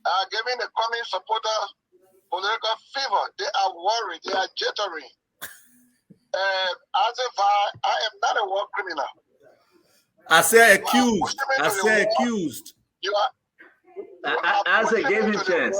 are giving the coming supporters political fever. They are worried. They are jittering. As if I am not a war criminal. I say accused. I say accused. You are as I gave him chance.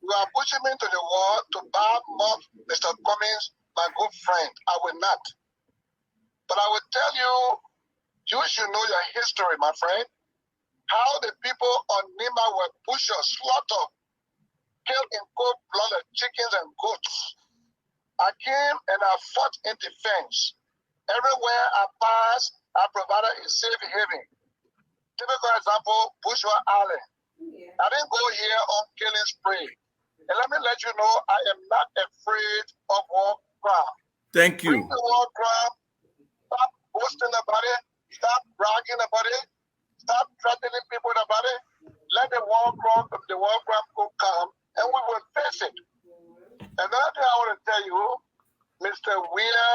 You are pushing me to the wall to bad mouth Mr. Cummings, my good friend. I will not. But I will tell you, you should know your history, my friend. How the people on Nimba were pushed, slaughtered, killed in cold blooded chickens and goats. I came and I fought in defense. Everywhere I passed, I provided a safe haven. Typical example, Bushwa Island. I didn't go here on killing spree. And let me let you know, I am not afraid of war crime. Thank you. Bring the war crime. Stop boasting about it. Stop bragging about it. Stop threatening people about it. Let the war crime go come, and we will face it. Another thing I want to tell you, Mr. Weir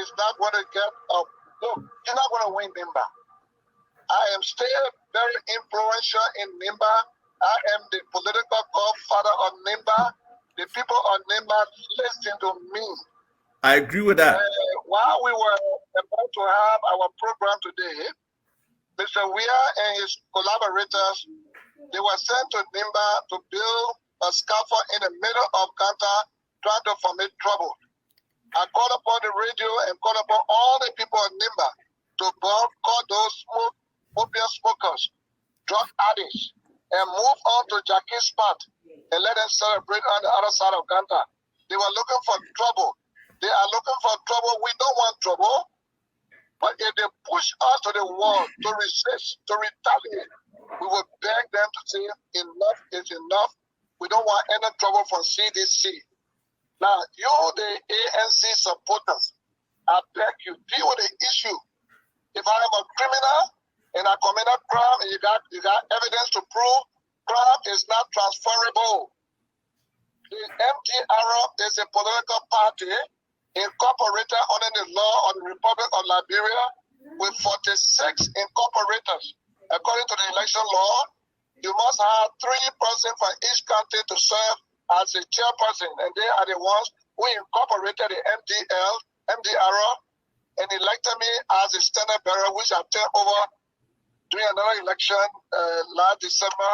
is not going to get up. Look, you're not going to win Nimba. I am still very influential in Nimba. I am the political godfather of Nimba. The people of Nimba listen to me. I agree with that. While we were about to have our program today, Mr. Weir and his collaborators, they were sent to Nimba to build a scaffold in the middle of Kanta, trying to foment trouble. I called upon the radio and called upon all the people of Nimba to boycott those opium smokers, drug addicts, and move on to Jackie's spot and let them celebrate on the other side of Kanta. They were looking for trouble. They are looking for trouble. We don't want trouble. But if they push us to the wall to resist, to retaliate, we will beg them to say enough is enough. We don't want any trouble from CDC. Now, you, the ANC supporters, I beg you, deal with the issue. If I am a criminal and I commit a crime and you got evidence to prove, crime is not transferable. The MTR is a political party incorporated under the law of the Republic of Liberia with 46 incorporators. According to the election law, you must have 3 persons from each country to serve as a chairperson, and they are the ones who incorporated the MDR, and elected me as a standard bearer, which I took over during another election last December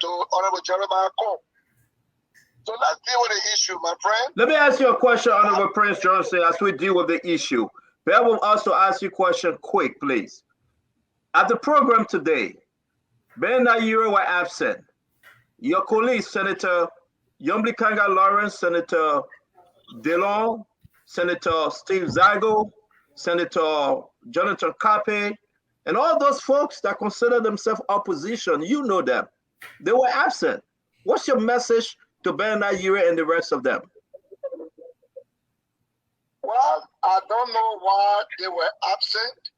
to Honorable Jeremiah Cole. So let's deal with the issue, my friend. Let me ask you a question, Honorable Prince Johnson, as we deal with the issue. But I will also ask you a question quick, please. At the program today, Ben Nayire were absent. Your colleague, Senator Nyonblee Kangar Lawrence, Senator Dillon, Senator Steve Zago, Senator Jonathan Kape, and all those folks that consider themselves opposition, you know them. They were absent. What's your message to Ben Nayire and the rest of them? Well, I don't know why they were absent.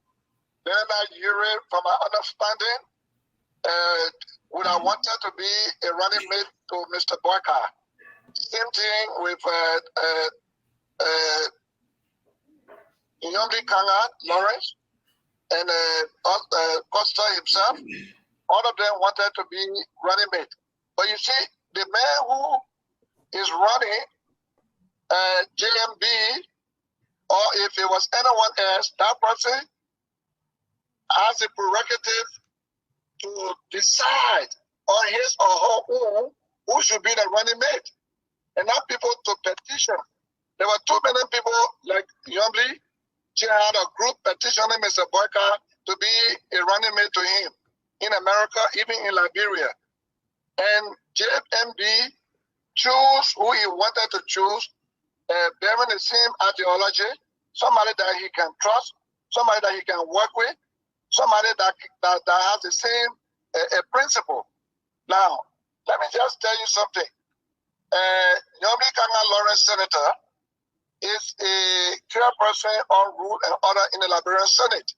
Ben Nayire, from my understanding, would have wanted to be a running mate to Mr. Boyka. Same thing with Nyonblee Kangar Lawrence and Costa himself. All of them wanted to be running mate. But you see, the man who is running JMB, or if it was anyone else, that person has a prerogative to decide on his or her own who should be the running mate, and not people to petition. There were too many people like Nyonblee. She had a group petitioning Mr. Boyka to be a running mate to him in America, even in Liberia. And JMB chose who he wanted to choose, bearing the same ideology, somebody that he can trust, somebody that he can work with, somebody that has the same principle. Now, let me just tell you something. Nyonblee Kangar Lawrence, Senator, is a chairperson on Rule and Order in the Liberian Senate.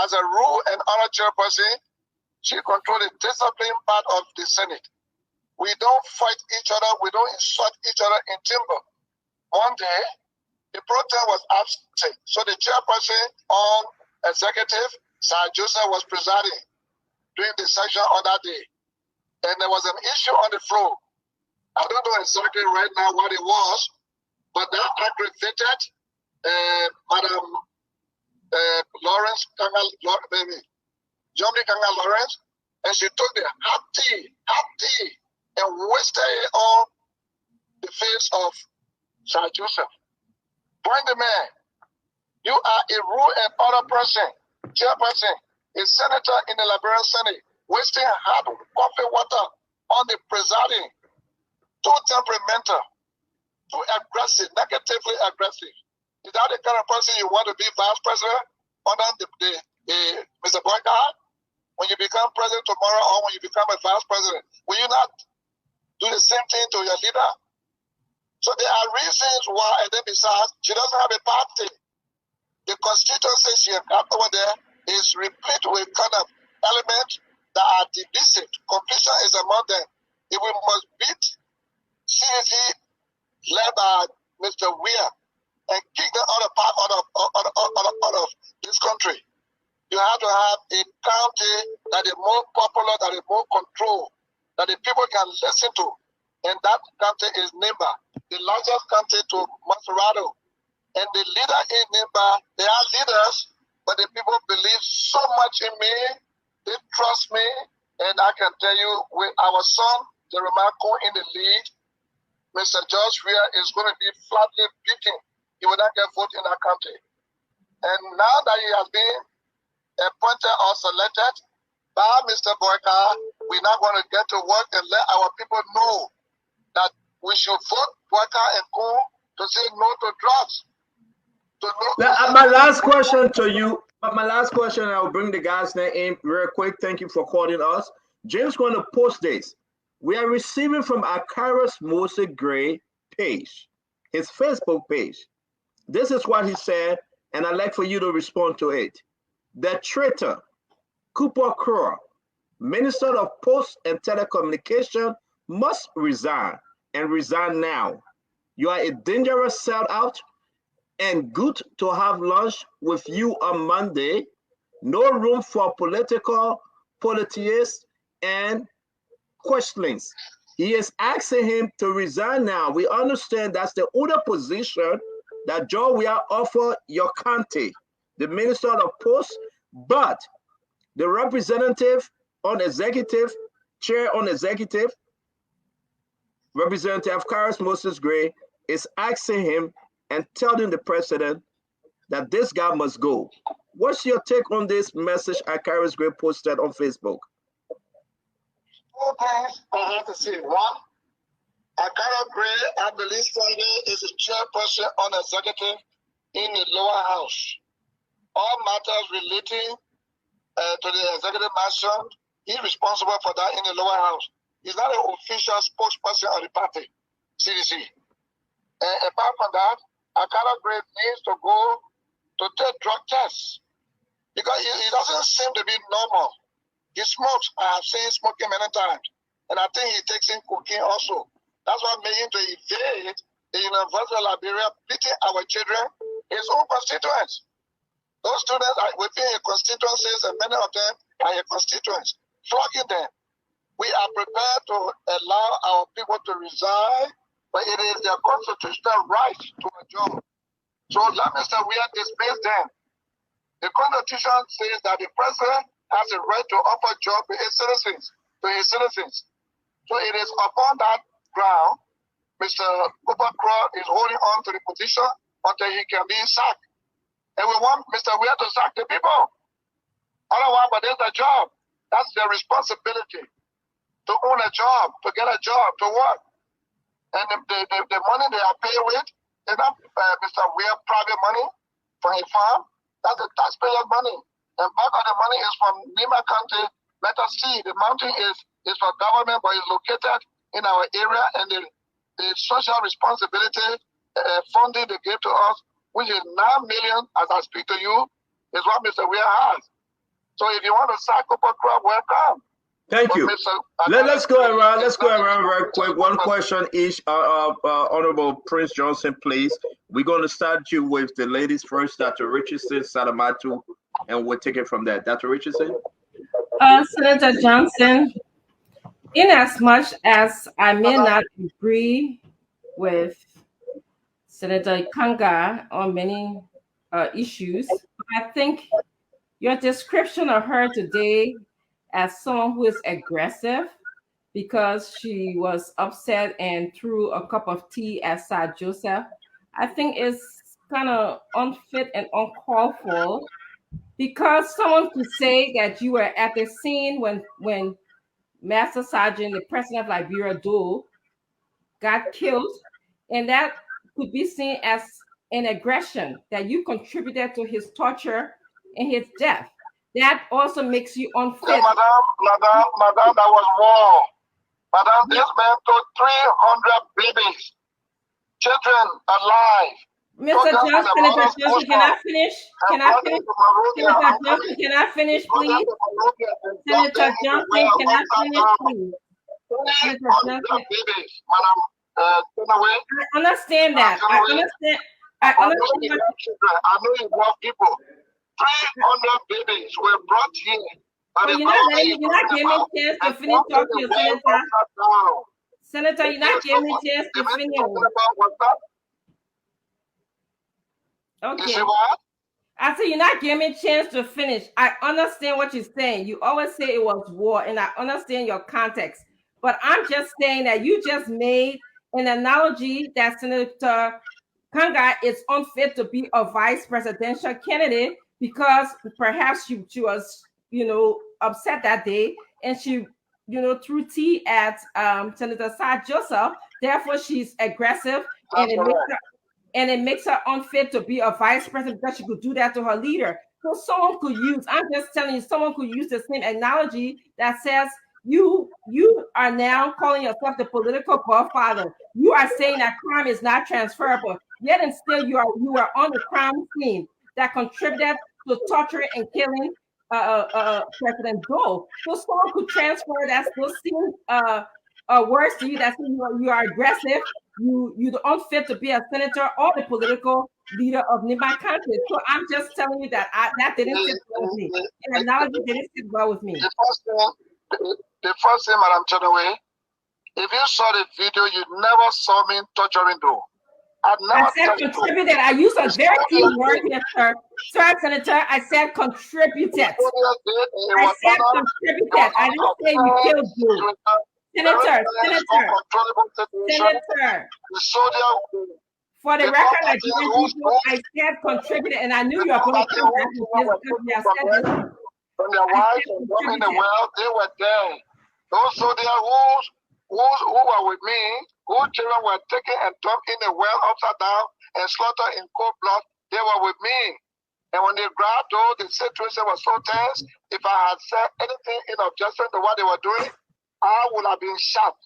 As a Rule and Order chairperson, she controls the discipline part of the Senate. We don't fight each other. We don't insult each other in timber. One day, the pro-tem was absent. So the chairperson on executive, Sir Joseph, was presiding during the session on that day. and there was an issue on the floor. I don't know exactly right now what it was, but that aggravated Madam Lawrence, Nyonblee Kangar Lawrence, and she took the hot tea, and wasted it on the face of Sir Joseph. Point the man, you are a rule and order person, chairperson, a senator in the Liberian Senate, wasting hot coffee water on the presiding, too temperamental, too aggressive, negatively aggressive. Is that the kind of person you want to be vice president under Mr. Boycott? When you become president tomorrow or when you become a vice president, will you not do the same thing to your leader? So there are reasons why, and then besides, she doesn't have a party. The constituency she got over there is replete with kind of elements that are divisive. Competition is among them. If we must beat CDC led by Mr. Weir and kick them out of this country, you have to have a county that is more popular, that is more controlled, that the people can listen to. And that county is Nimba, the largest county to Maserado. And the leader in Nimba, they are leaders, but the people believe so much in me, they trust me, and I can tell you, with our son, Jeremiah Cole in the lead, Mr. George Weir is going to be flatly beaten. He will not get vote in that country. And now that he has been appointed or selected by Mr. Boyka, we're not going to get to work and let our people know that we should vote Boyka and Co to say no to drugs. My last question to you, I will bring the guy's name in real quick. Thank you for calling us. James going to post this. We are receiving from Akaris Moses Gray page, his Facebook page. This is what he said, and I'd like for you to respond to it. The traitor, Cooper Crow, Minister of Post and Telecommunication, must resign, and resign now. You are a dangerous sellout, and good to have lunch with you on Monday. No room for politics and questionings. He is asking him to resign now. We understand that's the other position that Joe Weir offer your county, the Minister of Post, but the representative on executive, chair on executive, Representative Akaris Moses Gray, is asking him and telling the president that this guy must go. What's your take on this message Akaris Gray posted on Facebook? Two things I have to say. One, Akaris Gray, I believe Sunday is a chairperson on executive in the lower house. All matters relating to the executive mansion, he's responsible for that in the lower house. He's not an official spokesperson of the party, CDC. And apart from that, Akaris Gray needs to go to take drug tests because he doesn't seem to be normal. He smokes. I have seen him smoking many times. And I think he takes in cocaine also. That's what made him to evade the University of Liberia, beating our children, his own constituents. Those students are within your constituencies, and many of them are your constituents, flogging them. We are prepared to allow our people to resign, but it is their constitutional right to a job. So let Mr. Weir dismiss them. The Constitution says that the president has a right to offer job to his citizens. So it is upon that ground, Mr. Cooper Crow is holding on to the position until he can be sacked. And we want Mr. Weir to sack the people. Otherwise, but there's a job. That's their responsibility. To own a job, to get a job, to work. And the money they are paid with is not Mr. Weir private money for a farm. That's the taxpayers' money. And part of the money is from Nimba County, Letter C. The mountain is for government, but it's located in our area. And the social responsibility funding they gave to us, which is 9 million, as I speak to you, is what Mr. Weir has. So if you want to sack up a crop, welcome. Thank you. Let's go around. Let's go around real quick. One question each. Honorable Prince Johnson, please. We're going to start you with the ladies first. Dr. Richardson, Salamatu, and we'll take it from there. Dr. Richardson. Senator Johnson, In as much as I may not agree with Senator Kangar on many issues, I think your description of her today as someone who is aggressive because she was upset and threw a cup of tea at Sir Joseph, I think is kind of unfit and uncalled for, because someone could say that you were at the scene when Master Sergeant, the president of Liberia, Dole, got killed, and that could be seen as an aggression that you contributed to his torture and his death. That also makes you unfit. Madam, that was war. Madam, this man took 300 babies, children alive. Mr. Johnson, Senator Johnson, can I finish? Can I finish? Senator Johnson, can I finish, please? Senator Johnson, can I finish, please? Senator Johnson. I understand that. I understand. I know you love people. 300 babies were brought here. But you're not giving me a chance to finish talking, Senator. Senator, you're not giving me a chance to finish. Okay. I said you're not giving me a chance to finish. I understand what you're saying. You always say it was war, and I understand your context. But I'm just saying that you just made an analogy that Senator Kangar is unfit to be a vice presidential candidate because perhaps she was, upset that day, and she, threw tea at Senator Sir Joseph. Therefore, she's aggressive, and it makes her unfit to be a vice president because she could do that to her leader. So someone could use, I'm just telling you, someone could use the same analogy that says you are now calling yourself the political godfather. You are saying that crime is not transferable, yet and still you are on the crime scene that contributed to torturing and killing President Dole. So someone could transfer that those same words to you that say you are aggressive, you're unfit to be a senator or the political leader of Nyonblee County. So I'm just telling you that that didn't sit well with me. And analogy didn't sit well with me. The first thing, Madam Chenoway, if you saw the video, you never saw me torturing Dole. I said contributed. I used a very key word here, sir. Sir, Senator, I said contributed. I said contributed. I didn't say you killed you. Senator. For the record, I said contributed, and I knew you were going to come back with this because we have said this. From their wives and them in the well, they were there. Those soldiers who were with me, whose children were taken and dumped in the well upside down and slaughtered in cold blood, they were with me. And when they grabbed those, the situation was so tense. If I had said anything in objection to what they were doing, I would have been shot.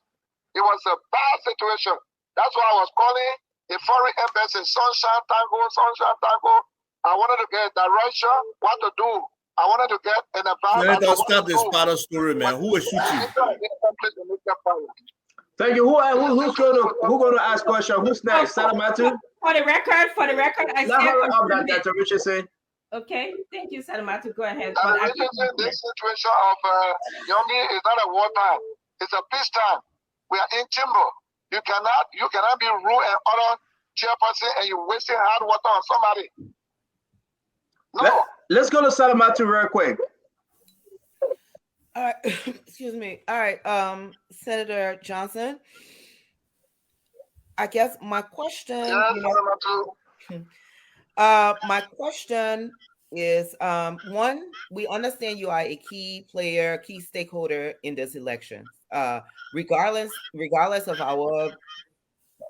It was a bad situation. That's why I was calling the foreign embassy, Sunshine Tango. I wanted to get direction, what to do. I wanted to get an advice. Don't stop this part of story, man. Who is shooting? Thank you. Who's going to ask question? Who's next? Salamatu? For the record, I said Dr. Richardson. Okay, thank you, Salamatu. Go ahead. This situation of Nyonblee is not a war time. It's a peace time. We are in timber. You cannot be rude and other chairperson and you're wasting hard water on somebody. No. Let's go to Salamatu real quick. All right, excuse me. All right, Senator Johnson. I guess my question. My question is: one, we understand you are a key player, key stakeholder in this election. Regardless of our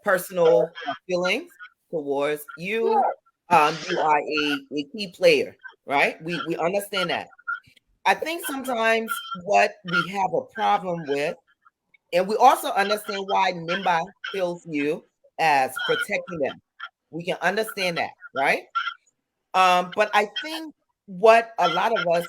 personal feelings towards you, you are a key player. Right? We understand that. I think sometimes what we have a problem with, and we also understand why Nyonblee feels you as protecting them. We can understand that, right? But I think what a lot of us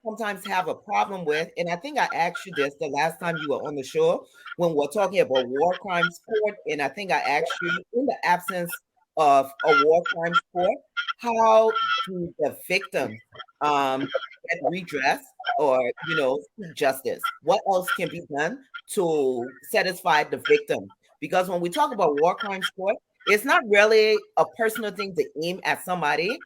sometimes have a problem with, and I think I asked you this the last time you were on the show when we're talking about war crimes court, and I think I asked you in the absence of a war crimes court, how do the victims get redress or, you know, seek justice? What else can be done to satisfy the victim? Because when we talk about war crimes court, it's not really a personal thing to aim at somebody.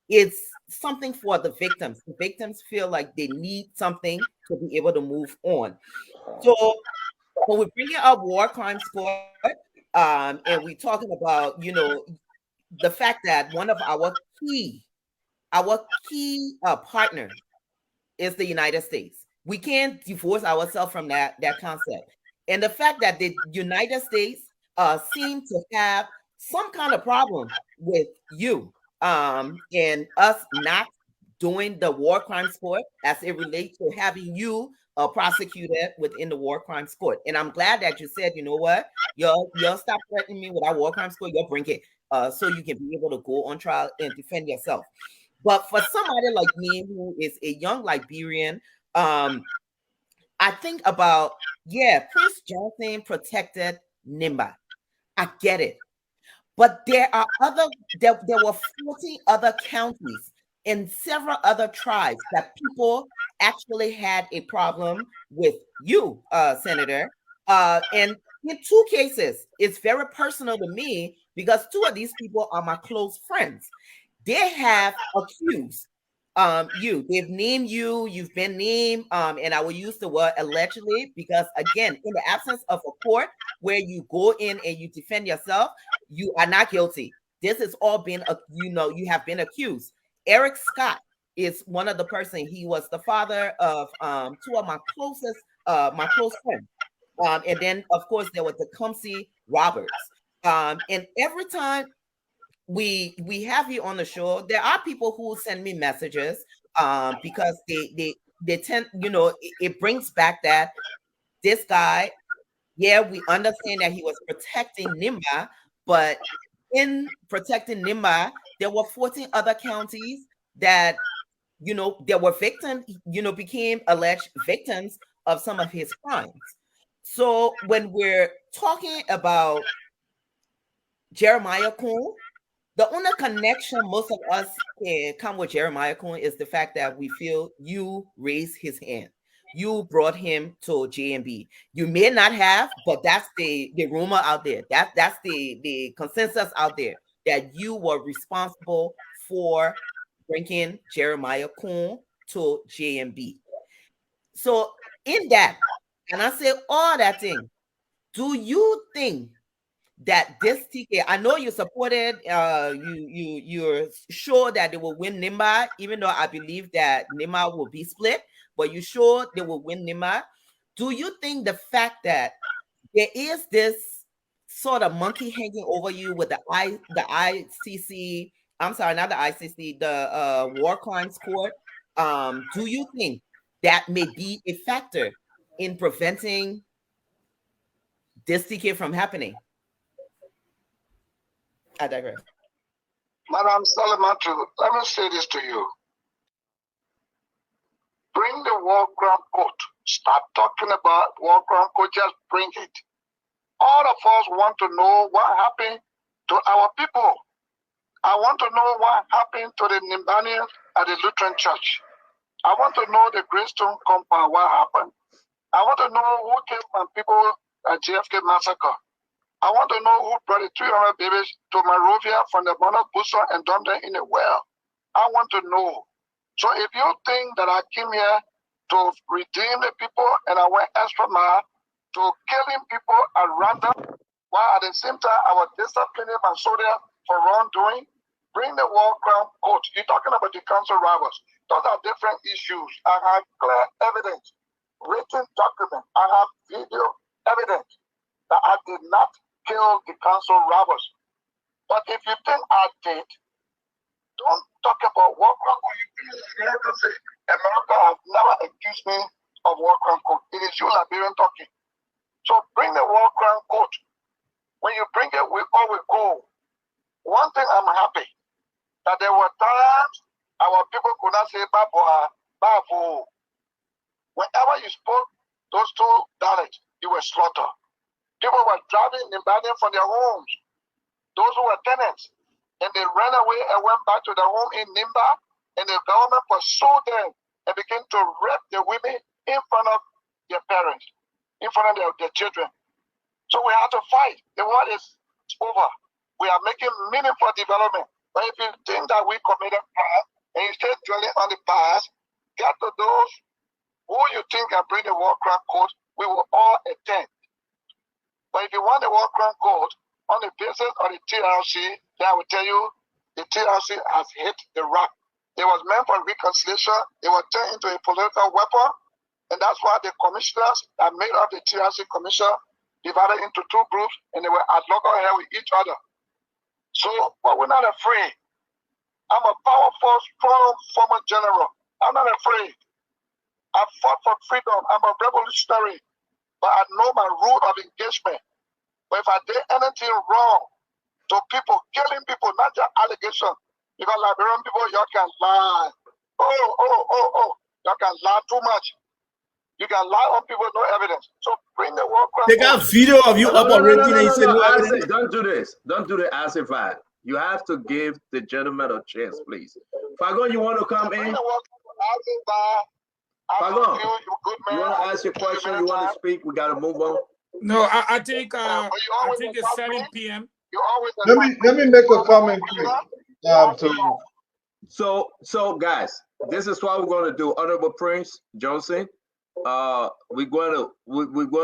It's something for the victims. The victims feel like they need something to be able to move on. So when we bring up war crimes court, and we're talking about, you know, the fact that one of our key partner is the United States. We can't divorce ourselves from that concept. And the fact that the United States seem to have some kind of problem with you and us not doing the war crimes court as it relates to having you prosecuted within the war crimes court. And I'm glad that you said, you know what, you'll stop threatening me with our war crimes court, you'll bring it so you can be able to go on trial and defend yourself. But for somebody like me who is a young Liberian, I think about, yeah, Prince Johnson protected Nimba. I get it. But there were 14 other counties and several other tribes that people actually had a problem with you, Senator. And in 2 cases, it's very personal to me because 2 of these people are my close friends. They have accused you. They've named you. You've been named. And I will use the word allegedly because, again, in the absence of a court where you go in and you defend yourself, you are not guilty. This has all been, you have been accused. Eric Scott is one of the person. He was the father of 2 of my close friends. And then, of course, there was the Tecumseh Roberts. And every time we have you on the show, there are people who send me messages because they tend, it brings back that this guy, yeah, we understand that he was protecting Nimba, but in protecting Nimba, there were 14 other counties that, there were victims, became alleged victims of some of his crimes. So when we're talking about Jeremiah Coon, the only connection most of us can come with Jeremiah Coon is the fact that we feel you raised his hand. You brought him to JMB. You may not have, but that's the rumor out there. That's the consensus out there that you were responsible for bringing Jeremiah Coon to JMB. So in that, and I say all that thing, do you think that this ticket, I know you supported, you're sure that they will win Nimba, even though I believe that Nimba will be split, but you sure they will win Nimba? Do you think the fact that there is this sort of monkey hanging over you with the ICC, I'm sorry, not the ICC, the War Crimes Court, do you think that may be a factor in preventing this ticket from happening? I digress. Madam Salamatu, let me say this to you. Bring the war crime court. Stop talking about war crime court, just bring it. All of us want to know what happened to our people. I want to know what happened to the Nimbanians at the Lutheran Church. I want to know the Greystone compound, what happened. I want to know who killed my people at JFK massacre. I want to know who brought the 300 babies to Monrovia from the Monarch Bushel and dumped them in a well. I want to know. So if you think that I came here to redeem the people and I went extra mile to killing people at random, while at the same time I was disciplining my soldiers for wrongdoing, bring the war crime court. You're talking about the council robbers. Those are different issues. I have clear evidence, written document. I have video evidence that I did not kill the council robbers. But if you think I did, don't talk about war crime court. America has never accused me of war crime court. It is you Liberian talking. So bring the war crime court. When you bring it, we all will go. One thing I'm happy that there were times our people could not say Babu. Whenever you spoke those 2 dialects, you were slaughtered. People were driving Nimbanian from their homes. Those who were tenants. And they ran away and went back to their home in Nimba, and the government pursued them and begin to rape the women in front of their parents, in front of their children. So we have to fight. The war is over. We are making meaningful development. But if you think that we committed past and you stay dwelling on the past, get to those who you think can bring the war crime code, we will all attend. But if you want the war crime code on the basis of the TRC, then I will tell you the TRC has hit the rock. It was meant for reconciliation. It was turned into a political weapon. And that's why the commissioners that made up the TRC commission divided into two groups, and they were at loggerheads with each other. So, but we're not afraid. I'm a powerful, strong former general. I'm not afraid. I fought for freedom. I'm a revolutionary. But I know my rule of engagement. But if I did anything wrong to people, killing people, not just allegations, because Liberian people, y'all can lie. Y'all can lie too much. You can lie on people, no evidence. So bring the war crime. They got video of you up on renting and you said no evidence. Don't do this. Don't do the as if I. You have to give the gentleman a chance, please. Fagon, you want to come in? Fagon, you want to ask your question? You want to speak? We got to move on. No, I think it's 7 p.m. Let me make a comment. So guys, this is what we're going to do. Honorable Prince Johnson, we're going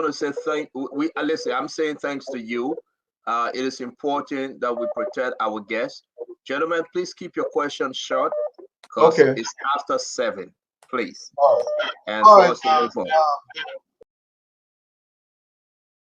to say listen, I'm saying thanks to you. It is important that we protect our guests. Gentlemen, please keep your questions short because it's after 7, please. And all right.